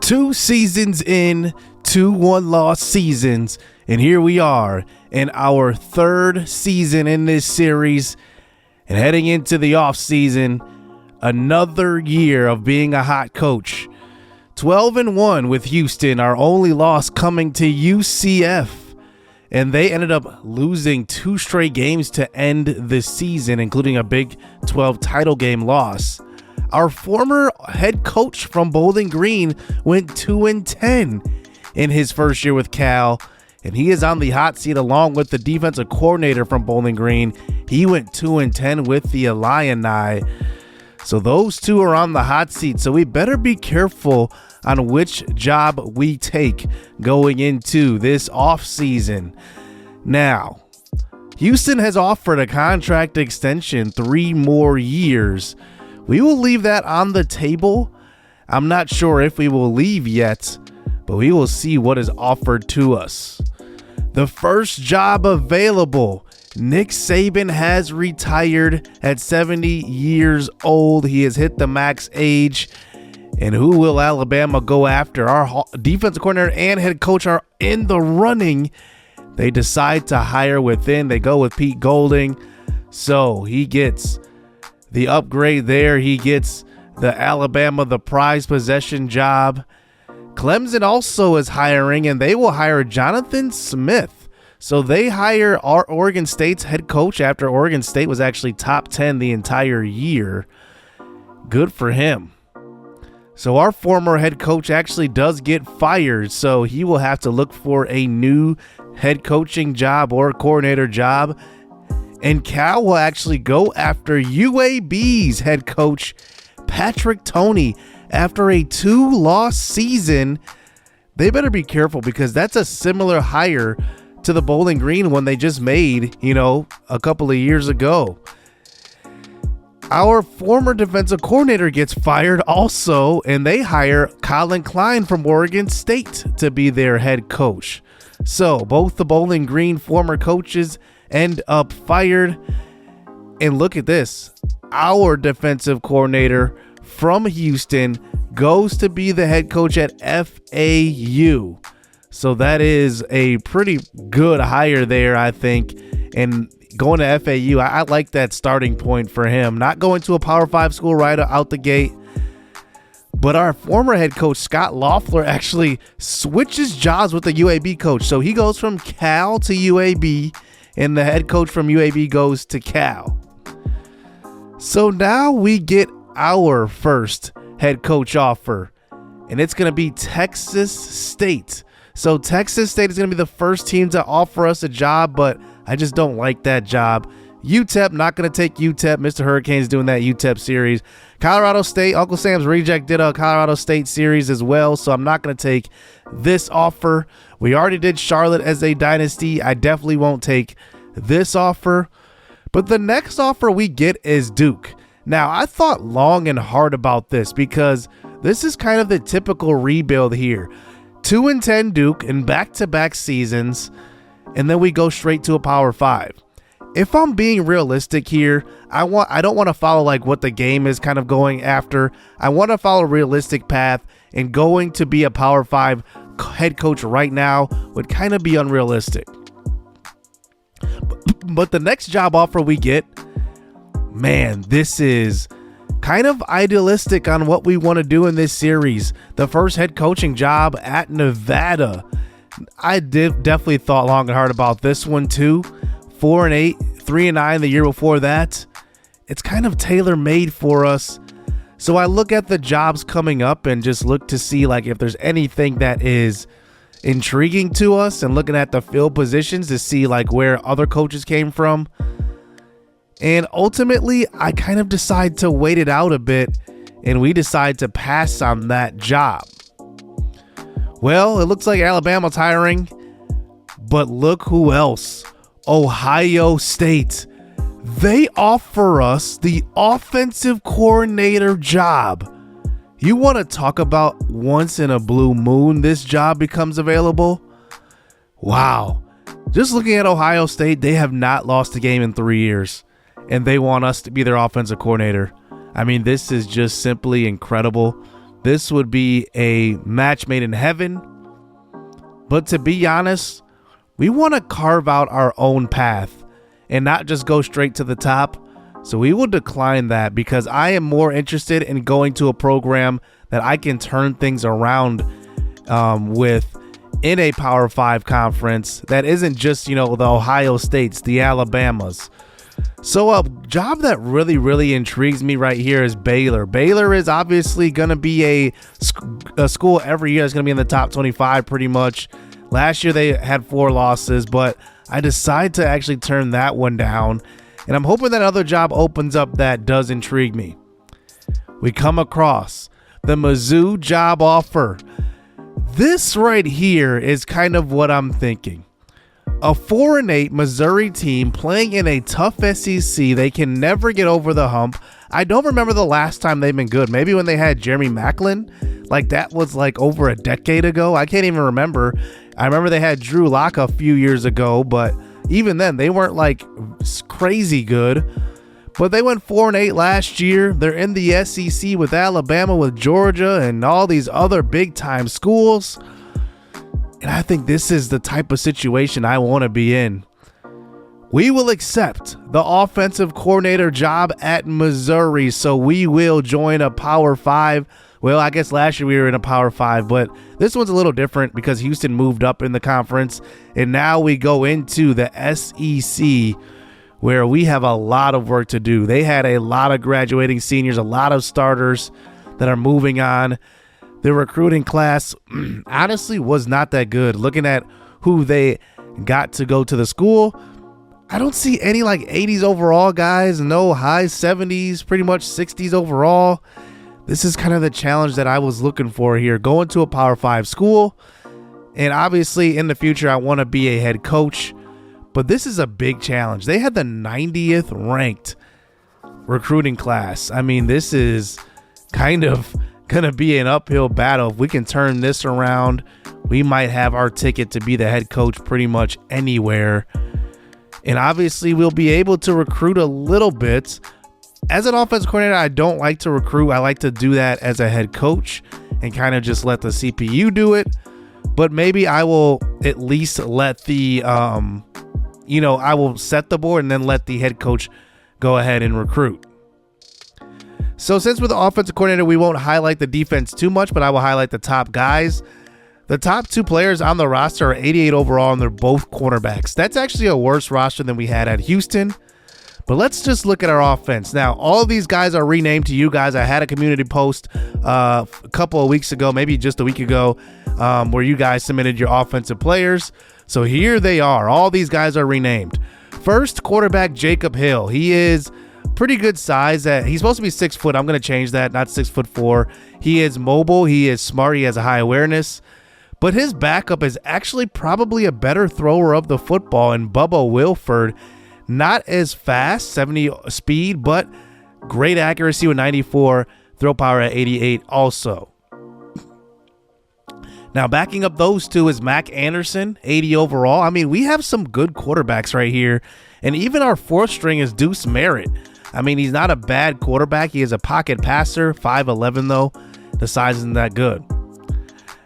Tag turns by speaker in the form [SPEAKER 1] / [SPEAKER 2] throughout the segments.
[SPEAKER 1] 2 seasons in, 2 one-loss seasons, and here we are in our 3rd season in this series, and heading into the offseason, another year of being a hot coach. 12-1 with Houston, our only loss coming to UCF, and they ended up losing 2 straight games to end the season, including a Big 12 title game loss. Our former head coach from Bowling Green went 2-10 in his first year with Cal, and he is on the hot seat along with the defensive coordinator from Bowling Green. He went 2-10 with the Illini. So those two are on the hot seat, so we better be careful on which job we take going into this offseason. Now, Houston has offered a contract extension 3 more years. We will leave that on the table. I'm not sure if we will leave yet, but we will see what is offered to us. The first job available, Nick Saban has retired at 70 years old. He has hit the max age. And who will Alabama go after? Our defensive coordinator and head coach are in the running. They decide to hire within. They go with Pete Golding. So he gets the upgrade there. He gets the Alabama, the prize possession job. Clemson also is hiring, and they will hire Jonathan Smith. So they hire our Oregon State's head coach after Oregon State was actually top 10 the entire year. Good for him. So our former head coach actually does get fired, so he will have to look for a new head coaching job or coordinator job. And Cal will actually go after UAB's head coach, Patrick Toney, after a 2-loss season. They better be careful because that's a similar hire to the Bowling Green one they just made, a couple of years ago. Our former defensive coordinator gets fired also, and they hire Colin Klein from Oregon State to be their head coach. So both the Bowling Green former coaches end up fired. And look at this. Our defensive coordinator from Houston goes to be the head coach at FAU. So that is a pretty good hire there, I think. And going to FAU, I like that starting point for him. Not going to a Power 5 school right out the gate. But our former head coach, Scott Loeffler, actually switches jobs with the UAB coach. So he goes from Cal to UAB, and the head coach from UAB goes to Cal. So now we get our first head coach offer, and it's going to be Texas State. So Texas State is going to be the first team to offer us a job, but I just don't like that job. UTEP, not going to take UTEP. Mr. Hurricane's doing that UTEP series. Colorado State, Uncle Sam's Reject did a Colorado State series as well, so I'm not going to take this offer. We already did Charlotte as a dynasty. I definitely won't take this offer. But the next offer we get is Duke. Now, I thought long and hard about this because this is kind of the typical rebuild here. 2-10 Duke in back-to-back seasons, and then we go straight to a Power 5. If I'm being realistic here, I don't want to follow like what the game is kind of going after. I want to follow a realistic path, and going to be a Power 5 head coach right now would kind of be unrealistic. But the next job offer we get, man, this is kind of idealistic on what we want to do in this series. The first head coaching job at Nevada. I definitely thought long and hard about this one too. 4-8, 3-9 the year before that. It's kind of tailor-made for us. So I look at the jobs coming up and just look to see like if there's anything that is intriguing to us, and looking at the field positions to see like where other coaches came from. And ultimately, I kind of decide to wait it out a bit, and we decide to pass on that job. Well, it looks like Alabama's hiring, but look who else. Ohio State. They offer us the offensive coordinator job. You want to talk about once in a blue moon this job becomes available? Wow. Just looking at Ohio State, they have not lost a game in 3 years, and they want us to be their offensive coordinator. I mean, this is just simply incredible. this would be a match made in heaven. But to be honest, we want to carve out our own path and not just go straight to the top. So we will decline that because I am more interested in going to a program that I can turn things around with in a Power 5 conference that isn't just, the Ohio States, the Alabamas. So a job that really intrigues me right here is Baylor. Baylor is obviously going to be a school every year that's going to be in the top 25 pretty much. Last year they had 4 losses, but I decided to actually turn that one down. And I'm hoping that another job opens up that does intrigue me. We come across the Mizzou job offer. This right here is kind of what I'm thinking. A 4-8 Missouri team playing in a tough SEC. They can never get over the hump. I don't remember the last time they've been good. Maybe when they had Jeremy Maclin. Like that was like over a decade ago. I can't even remember. I remember they had Drew Lock a few years ago, but even then they weren't like crazy good. But they went 4-8 last year. They're in the SEC with Alabama, with Georgia, and all these other big-time schools. And I think this is the type of situation I want to be in. We will accept the offensive coordinator job at Missouri, so we will join a Power 5. Well, I guess last year we were in a Power 5, but this one's a little different because Houston moved up in the conference, and now we go into the SEC, where we have a lot of work to do. They had a lot of graduating seniors, a lot of starters that are moving on. The recruiting class honestly was not that good. Looking at who they got to go to the school, I don't see any like 80s overall guys, no high 70s, pretty much 60s overall. This is kind of the challenge that I was looking for here, going to a Power 5 school. And obviously in the future, I want to be a head coach. But this is a big challenge. They had the 90th ranked recruiting class. I mean, this is kind of going to be an uphill battle. If we can turn this around, we might have our ticket to be the head coach pretty much anywhere. And obviously, we'll be able to recruit a little bit. As an offensive coordinator, I don't like to recruit. I like to do that as a head coach and kind of just let the CPU do it. But maybe I will at least let the I will set the board and then let the head coach go ahead and recruit. So since we're the offensive coordinator, we won't highlight the defense too much, but I will highlight the top guys. The top 2 players on the roster are 88 overall, and they're both cornerbacks. That's actually a worse roster than we had at Houston. But let's just look at our offense. Now, all of these guys are renamed to you guys. I had a community post a couple of weeks ago, maybe just a week ago, where you guys submitted your offensive players. So here they are. All these guys are renamed. First, quarterback Jacob Hill. He is pretty good size. He's supposed to be 6 foot. I'm going to change that, not 6'4". He is mobile. He is smart. He has a high awareness. But his backup is actually probably a better thrower of the football in Bubba Wilford. Not as fast, 70 speed, but great accuracy with 94, throw power at 88 also. Now, backing up those two is Mac Anderson, 80 overall. I mean, we have some good quarterbacks right here. And even our 4th string is Deuce Merritt. I mean, he's not a bad quarterback. He is a pocket passer, 5'11", though. The size isn't that good.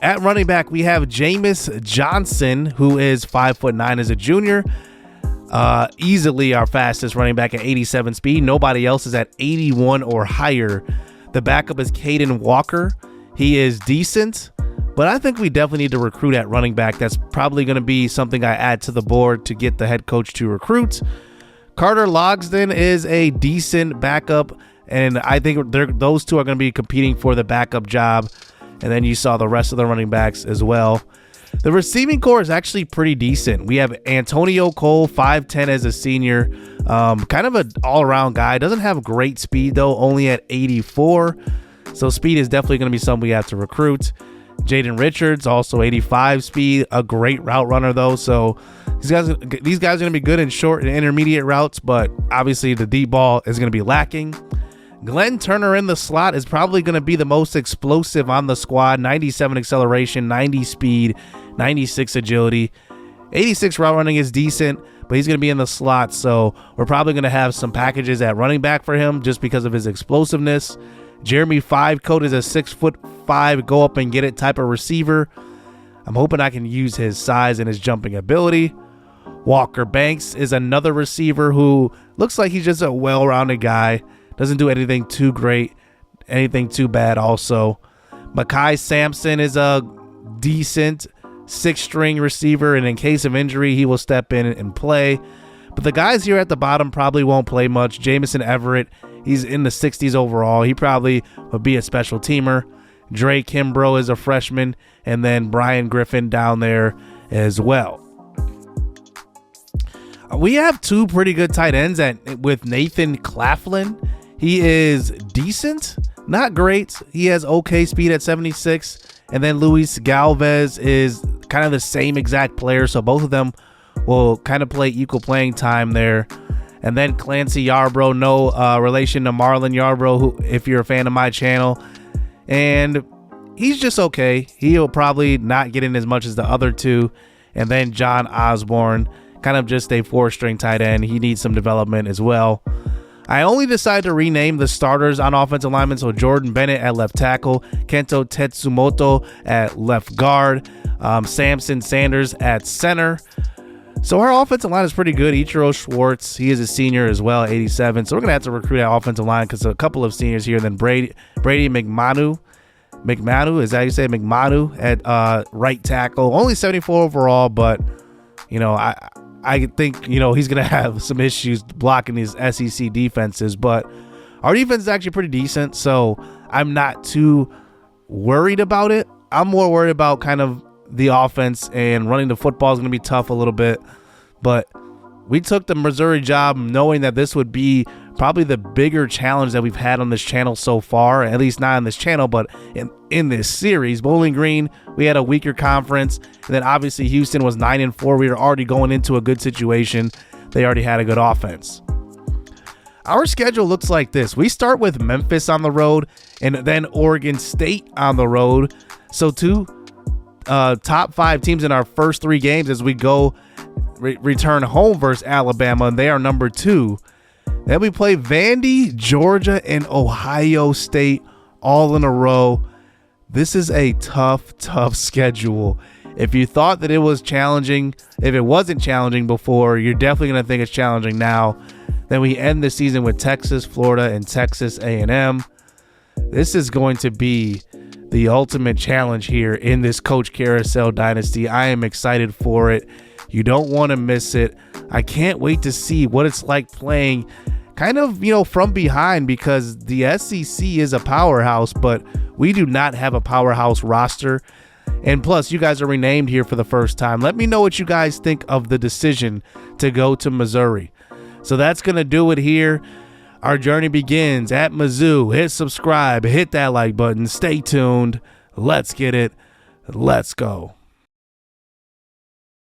[SPEAKER 1] At running back, we have Jameis Johnson, who is 5'9" as a junior. Easily our fastest running back at 87 speed. Nobody else is at 81 or higher. The backup is Caden Walker. He is decent, but I think we definitely need to recruit at running back. That's probably going to be something I add to the board to get the head coach to recruit. Carter Logsdon is a decent backup, and I think those two are going to be competing for the backup job. And then you saw the rest of the running backs as well. The receiving core is actually pretty decent. We have Antonio Cole, 5'10" as a senior. Kind of an all-around guy. Doesn't have great speed, though, only at 84. So speed is definitely going to be something we have to recruit. Jaden Richards, also 85 speed. A great route runner, though. So these guys are going to be good in short and intermediate routes, but obviously the deep ball is going to be lacking. Glenn Turner in the slot is probably going to be the most explosive on the squad. 97 acceleration, 90 speed, 96 agility. 86 route running is decent, but he's going to be in the slot, so we're probably going to have some packages at running back for him just because of his explosiveness. Jeremy Five Coat is a 6'5" go up and get it type of receiver. I'm hoping I can use his size and his jumping ability. Walker Banks is another receiver who looks like he's just a well-rounded guy. Doesn't do anything too great, anything too bad also. Makai Sampson is a decent 6-string receiver, and in case of injury, he will step in and play. But the guys here at the bottom probably won't play much. Jamison Everett, he's in the 60s overall. He probably would be a special teamer. Dre Kimbrough is a freshman, and then Brian Griffin down there as well. We have two pretty good tight ends with Nathan Claflin. He is decent, not great. He has okay speed at 76. And then Luis Galvez is kind of the same exact player, so both of them will kind of play equal playing time there. And then Clancy Yarbrough, no relation to Marlon Yarbrough, who, if you're a fan of my channel. And he's just okay. He'll probably not get in as much as the other two. And then John Osborne, kind of just a 4-string tight end. He needs some development as well. I only decided to rename the starters on offensive linemen. So Jordan Bennett at left tackle, Kento Tetsumoto at left guard, Samson Sanders at center. So our offensive line is pretty good. Ichiro Schwartz, he is a senior as well, 87. So we're going to have to recruit our offensive line because a couple of seniors here. Then Brady McManu, is that how you say it? McManu at right tackle. Only 74 overall, but, you know, I think, you know, he's going to have some issues blocking these SEC defenses, but our defense is actually pretty decent, so I'm not too worried about it. I'm more worried about kind of the offense, and running the football is going to be tough a little bit, but we took the Missouri job knowing that this would be probably the bigger challenge that we've had on this channel so far, at least not on this channel, but in this series. Bowling Green, we had a weaker conference, and then obviously Houston was 9-4. We were already going into a good situation. They already had a good offense. Our schedule looks like this. We start with Memphis on the road and then Oregon State on the road. So two top 5 teams in our first 3 games as we go return home versus Alabama, and they are number 2. Then we play Vandy, Georgia, and Ohio State all in a row. This is a tough schedule. If you thought that it was challenging, if it wasn't challenging before, you're definitely going to think it's challenging now. Then we end the season with Texas, Florida, and Texas A&M. This is going to be the ultimate challenge here in this Coach Carousel Dynasty. I am excited for it. You don't want to miss it. I can't wait to see what it's like playing kind of, you know, from behind, because the SEC is a powerhouse, but we do not have a powerhouse roster. And plus, you guys are renamed here for the first time. Let me know what you guys think of the decision to go to Missouri. So that's going to do it here. Our journey begins at Mizzou. Hit subscribe, hit that like button, stay tuned. Let's get it. Let's go.